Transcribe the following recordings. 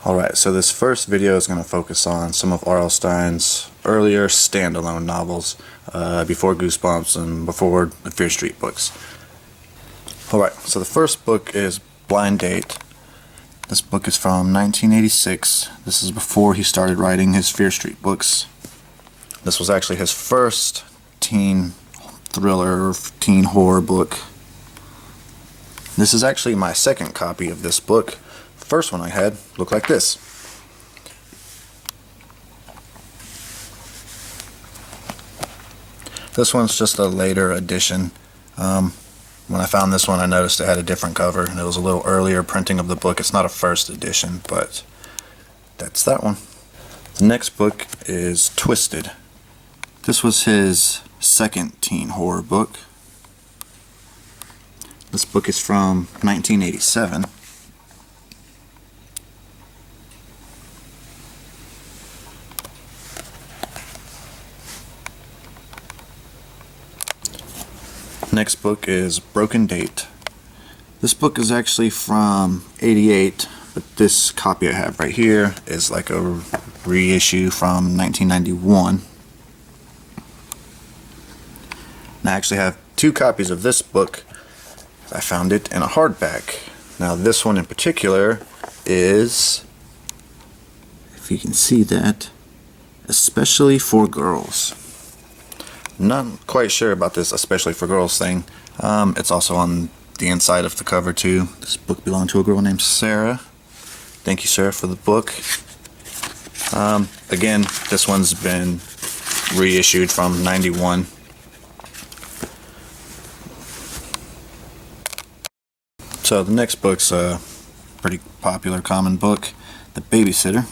Alright, so this first video is going to focus on some of R.L. Stine's earlier standalone novels, before Goosebumps and before the Fear Street books. Alright, so the first book is Blind Date. This book is from 1986. This is before he started writing his Fear Street books. This was actually his first teen thriller, teen horror book. This is actually my second copy of this book. The first one I had looked like this. This one's just a later edition. When I found this one, I noticed it had a different cover, and it was a little earlier printing of the book. It's not a first edition, but that's that one. The next book is Twisted. This was his second teen horror book. This book is from 1987. Next book is Broken Date. This book is actually from '88, but this copy I have right here is like a reissue from 1991. And I actually have two copies of this book. I found it in a hardback. Now this one in particular is, if you can see that, especially for girls. Not quite sure about this especially for girls thing. It's also on the inside of the cover too. This book belonged to a girl named Sarah. Thank you, Sarah, for the book. Again, this one's been reissued from '91. So the next book's a pretty popular common book, The Babysitter.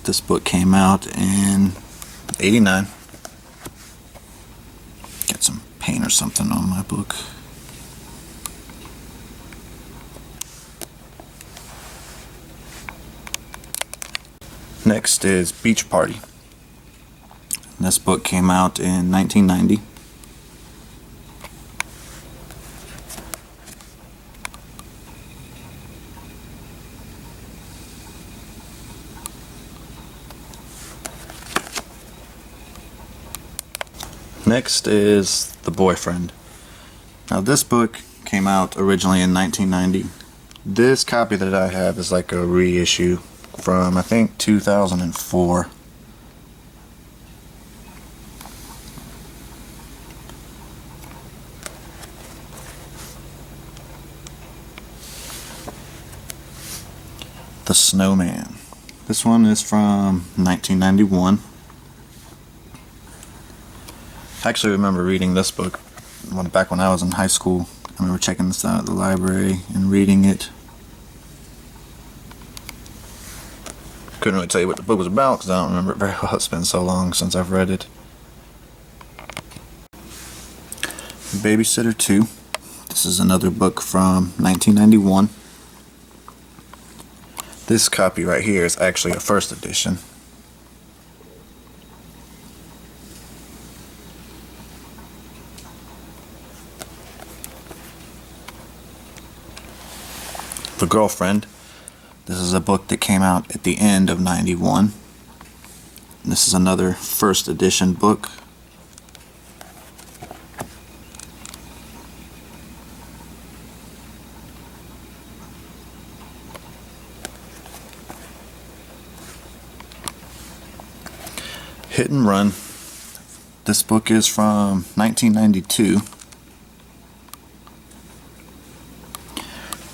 This book came out in '89. Get some paint or something on my book. Next is Beach Party. This book came out in 1990. Next is The Boyfriend. Now this book came out originally in 1990. This copy that I have is like a reissue from, I think, 2004. The Snowman. This one is from 1991. I actually remember reading this book back when I was in high school. I remember checking this out at the library and reading it. Couldn't really tell you what the book was about because I don't remember it very well. It's been so long since I've read it. Babysitter 2. This is another book from 1991. This copy right here is actually a first edition. The Girlfriend. This is a book that came out at the end of '91. This is another first edition book. Hit and Run. This book is from 1992.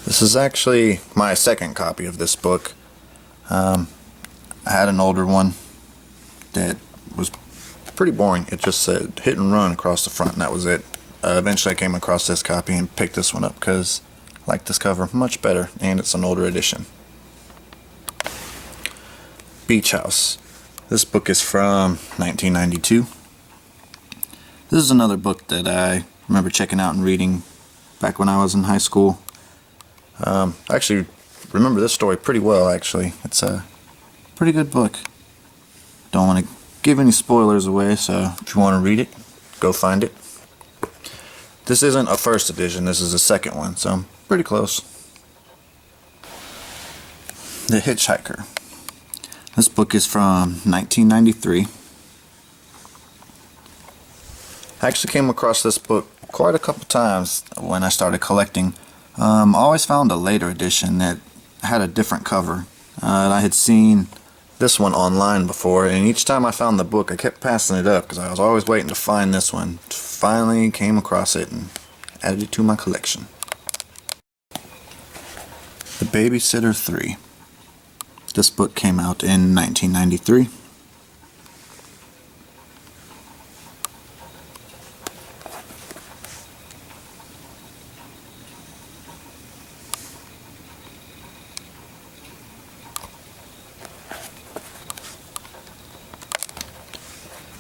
This is actually my second copy of this book. I had an older one that was pretty boring. It just said Hit and Run across the front, and that was it. Eventually I came across this copy and picked this one up because I like this cover much better, and it's an older edition. Beach House. This book is from 1992. This is another book that I remember checking out and reading back when I was in high school. I actually remember this story pretty well, actually. It's a pretty good book. Don't want to give any spoilers away, so if you want to read it, go find it. This isn't a first edition, this is a second one, so pretty close. The Hitch-Hiker. This book is from 1993. I actually came across this book quite a couple times when I started collecting. I always found a later edition that had a different cover. I had seen this one online before, and each time I found the book I kept passing it up because I was always waiting to find this one. Finally came across it and added it to my collection. The Babysitter 3. This book came out in 1993.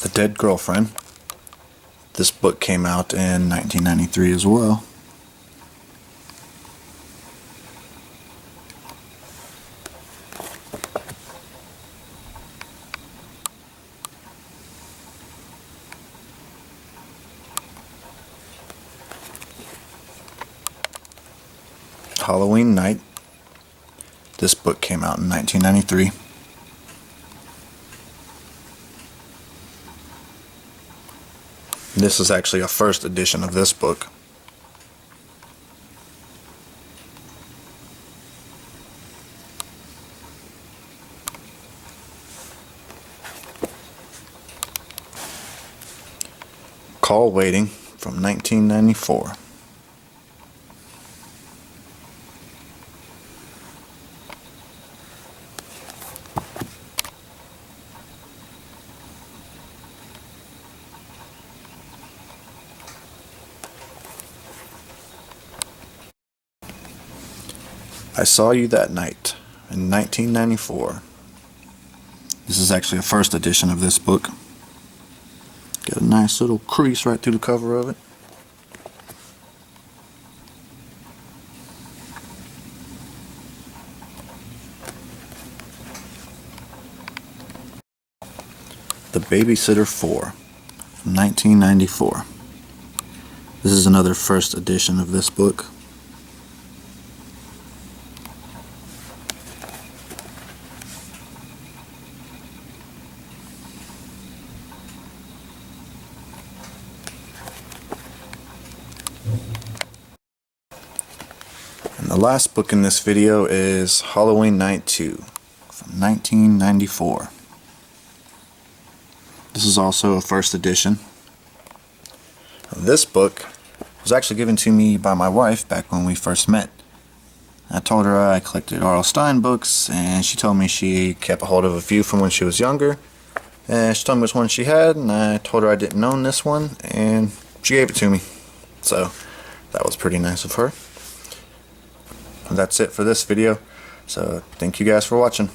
The Dead Girlfriend. This book came out in 1993 as well. Halloween Night. This book came out in 1993. This is actually a first edition of this book. Call Waiting from 1994. I Saw You That Night in 1994. This is actually a first edition of this book. Got a nice little crease right through the cover of it. The Babysitter 4 from 1994. This is another first edition of this book. And the last book in this video is Halloween Night 2 from 1994. This is also a first edition. This book was actually given to me by my wife back when we first met. I told her I collected R.L. Stine books, and she told me she kept a hold of a few from when she was younger. And she told me which one she had, and I told her I didn't own this one, and she gave it to me. So that was pretty nice of her. That's it for this video, so thank you guys for watching.